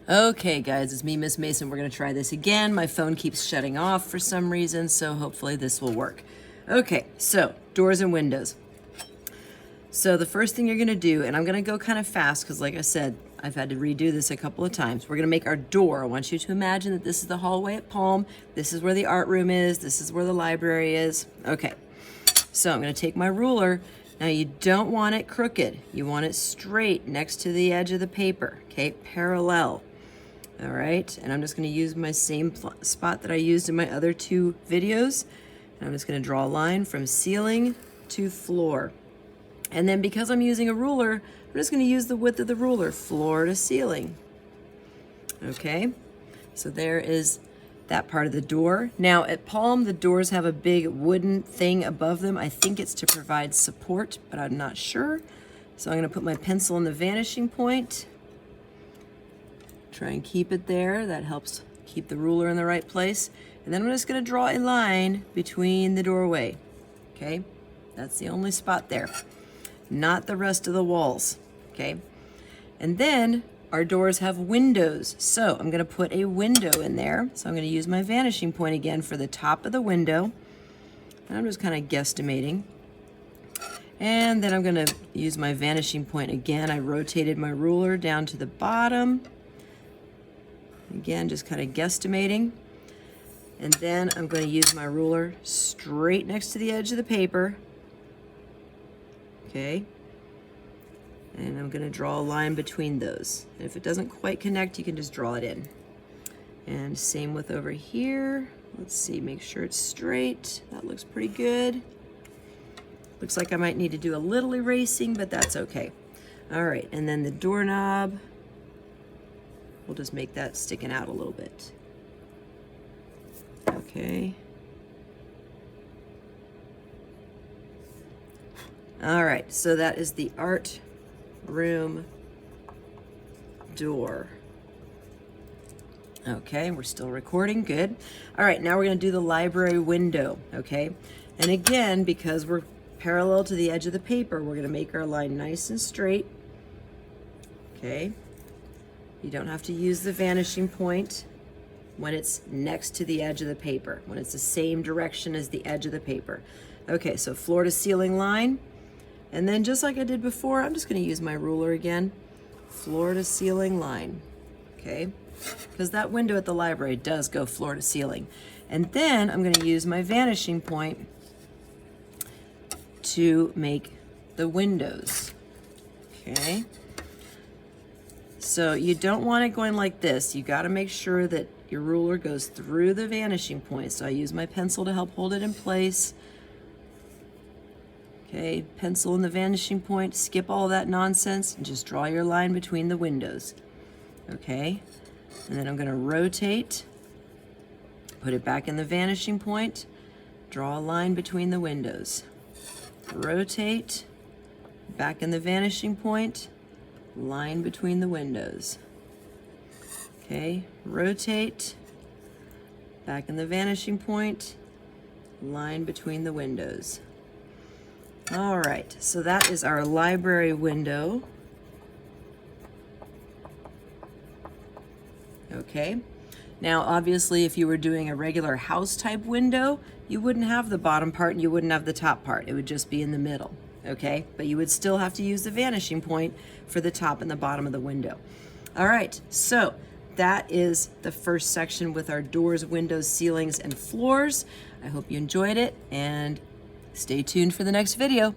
Okay guys, it's me, Miss Mason. We're gonna try this again. My phone keeps shutting off for some reason, so hopefully this will work. Okay, so doors and windows. So the first thing you're gonna do, and I'm gonna go kind of fast because like I said, I've had to redo this a couple of times. We're gonna make our door. I want you to imagine that this is the hallway at Palm. This is where the art room is. This is where the library is. Okay, so I'm gonna take my ruler. Now you don't want it crooked. You want it straight next to the edge of the paper, okay, parallel. All right, and I'm just gonna use my same spot that I used in my other two videos. And I'm just gonna draw a line from ceiling to floor. And then because I'm using a ruler, I'm just gonna use the width of the ruler, floor to ceiling. Okay, so there is that part of the door. Now at Palm, the doors have a big wooden thing above them. I think it's to provide support, but I'm not sure. So I'm gonna put my pencil in the vanishing point. Try and keep it there. That helps keep the ruler in the right place. And then I'm just gonna draw a line between the doorway. Okay, that's the only spot there, not the rest of the walls. Okay, and then our doors have windows. So I'm gonna put a window in there. So I'm gonna use my vanishing point again for the top of the window. And I'm just kind of guesstimating. And then I'm gonna use my vanishing point again. I rotated my ruler down to the bottom. Again, just kind of guesstimating. And then I'm going to use my ruler straight next to the edge of the paper. Okay. And I'm going to draw a line between those. And if it doesn't quite connect, you can just draw it in. And same with over here. Let's see, make sure it's straight. That looks pretty good. Looks like I might need to do a little erasing, but that's okay. All right, and then the doorknob. We'll just make that sticking out a little bit. Okay. All right, so that is the art room door. Okay, we're still recording, good. All right, now we're gonna do the library window, okay? And again, because we're parallel to the edge of the paper, we're gonna make our line nice and straight, okay? You don't have to use the vanishing point when it's next to the edge of the paper, when it's the same direction as the edge of the paper. Okay, so floor to ceiling line. And then just like I did before, I'm just gonna use my ruler again. Floor to ceiling line, okay? Because that window at the library does go floor to ceiling. And then I'm gonna use my vanishing point to make the windows, okay? So you don't want it going like this. You got to make sure that your ruler goes through the vanishing point. So I use my pencil to help hold it in place. Okay, pencil in the vanishing point, skip all that nonsense and just draw your line between the windows. Okay, and then I'm going to rotate, put it back in the vanishing point, draw a line between the windows. Rotate, back in the vanishing point, line between the windows. Okay, rotate, back in the vanishing point, line between the windows. All right, so that is our library window. Okay, now obviously if you were doing a regular house type window, you wouldn't have the bottom part and you wouldn't have the top part. It would just be in the middle. Okay, but you would still have to use the vanishing point for the top and the bottom of the window. All right, so that is the first section with our doors, windows, ceilings, and floors. I hope you enjoyed it and stay tuned for the next video.